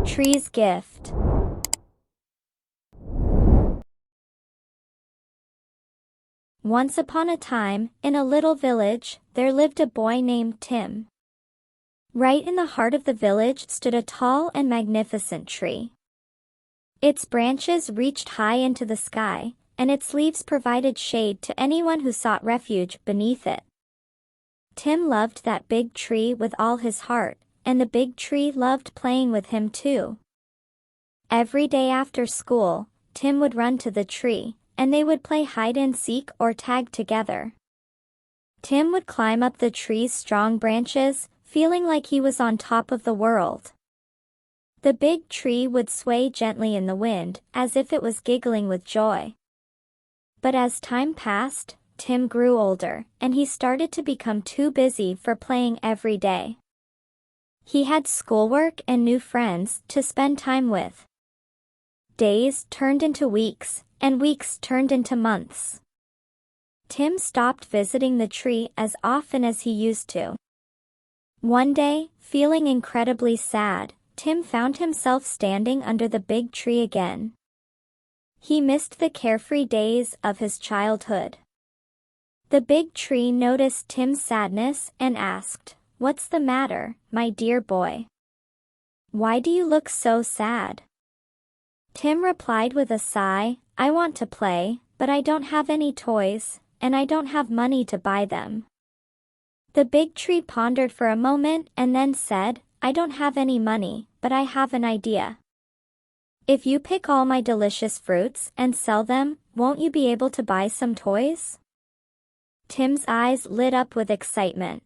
Tree's gift. Once upon a time, in a little village, there lived a boy named Tim. Right in the heart of the village stood a tall and magnificent tree. Its branches reached high into the sky, and its leaves provided shade to anyone who sought refuge beneath it. Tim loved that big tree with all his heart, and the big tree loved playing with him too. Every day after school, Tim would run to the tree, and they would play hide-and-seek or tag together. Tim would climb up the tree's strong branches, feeling like he was on top of the world. The big tree would sway gently in the wind, as if it was giggling with joy. But as time passed, Tim grew older, and he started to become too busy for playing every day. He had schoolwork and new friends to spend time with. Days turned into weeks, and weeks turned into months. Tim stopped visiting the tree as often as he used to. One day, feeling incredibly sad, Tim found himself standing under the big tree again. He missed the carefree days of his childhood. The big tree noticed Tim's sadness and asked, "What's the matter, my dear boy? Why do you look so sad?" Tim replied with a sigh, "I want to play, but I don't have any toys, and I don't have money to buy them." The big tree pondered for a moment and then said, "I don't have any money, but I have an idea. If you pick all my delicious fruits and sell them, won't you be able to buy some toys?" Tim's eyes lit up with excitement.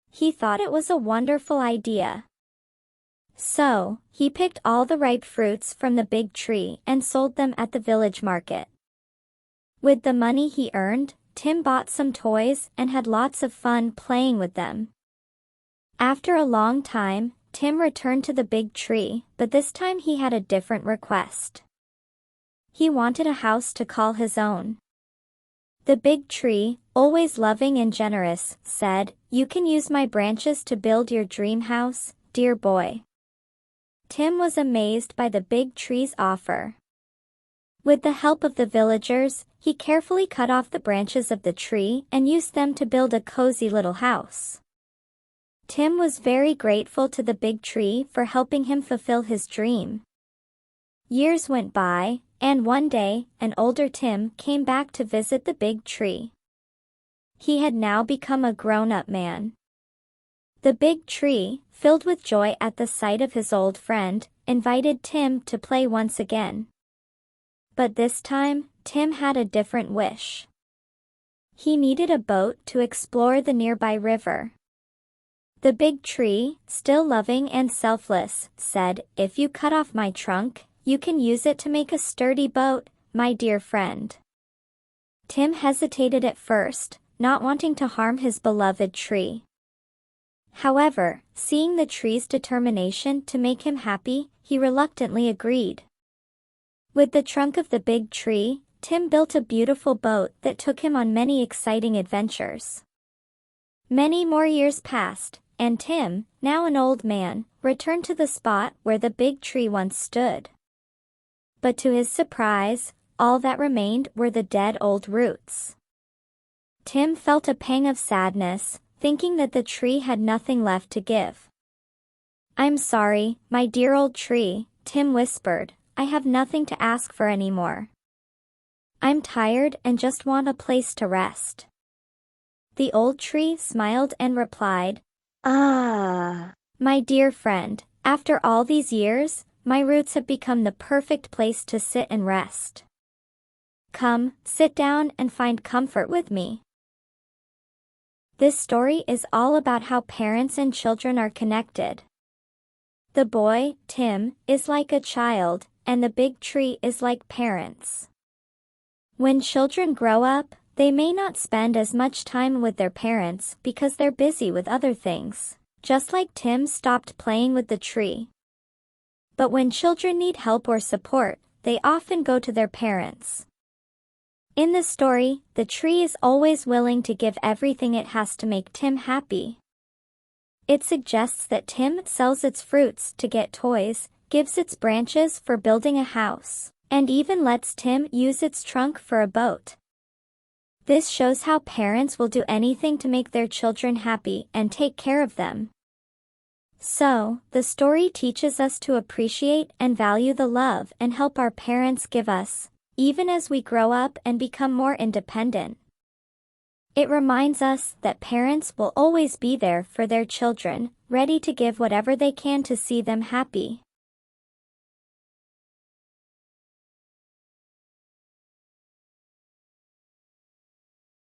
He thought it was a wonderful idea. So, he picked all the ripe fruits from the big tree and sold them at the village market. With the money he earned, Tim bought some toys and had lots of fun playing with them. After a long time, Tim returned to the big tree, but this time he had a different request. He wanted a house to call his own. The big tree, always loving and generous, said, "You can use my branches to build your dream house, dear boy." Tim was amazed by the big tree's offer. With the help of the villagers, he carefully cut off the branches of the tree and used them to build a cozy little house. Tim was very grateful to the big tree for helping him fulfill his dream. Years went by, and one day, an older Tim came back to visit the big tree. He had now become a grown-up man. The big tree, filled with joy at the sight of his old friend, invited Tim to play once again. But this time, Tim had a different wish. He needed a boat to explore the nearby river. The big tree, still loving and selfless, said, "If you cut off my trunk, you can use it to make a sturdy boat, my dear friend." Tim hesitated at first, not wanting to harm his beloved tree. However, seeing the tree's determination to make him happy, he reluctantly agreed. With the trunk of the big tree, Tim built a beautiful boat that took him on many exciting adventures. Many more years passed, and Tim, now an old man, returned to the spot where the big tree once stood. But to his surprise, all that remained were the dead old roots. Tim felt a pang of sadness, thinking that the tree had nothing left to give. "I'm sorry, my dear old tree," Tim whispered, "I have nothing to ask for anymore. I'm tired and just want a place to rest." The old tree smiled and replied, "Ah, my dear friend, after all these years, my roots have become the perfect place to sit and rest. Come, sit down and find comfort with me." This story is all about how parents and children are connected. The boy, Tim, is like a child, and the big tree is like parents. When children grow up, they may not spend as much time with their parents because they're busy with other things, just like Tim stopped playing with the tree. But when children need help or support, they often go to their parents. In the story, the tree is always willing to give everything it has to make Tim happy. It suggests that Tim sells its fruits to get toys, gives its branches for building a house, and even lets Tim use its trunk for a boat. This shows how parents will do anything to make their children happy and take care of them. So, the story teaches us to appreciate and value the love and help our parents give us, even as we grow up and become more independent. It reminds us that parents will always be there for their children, ready to give whatever they can to see them happy.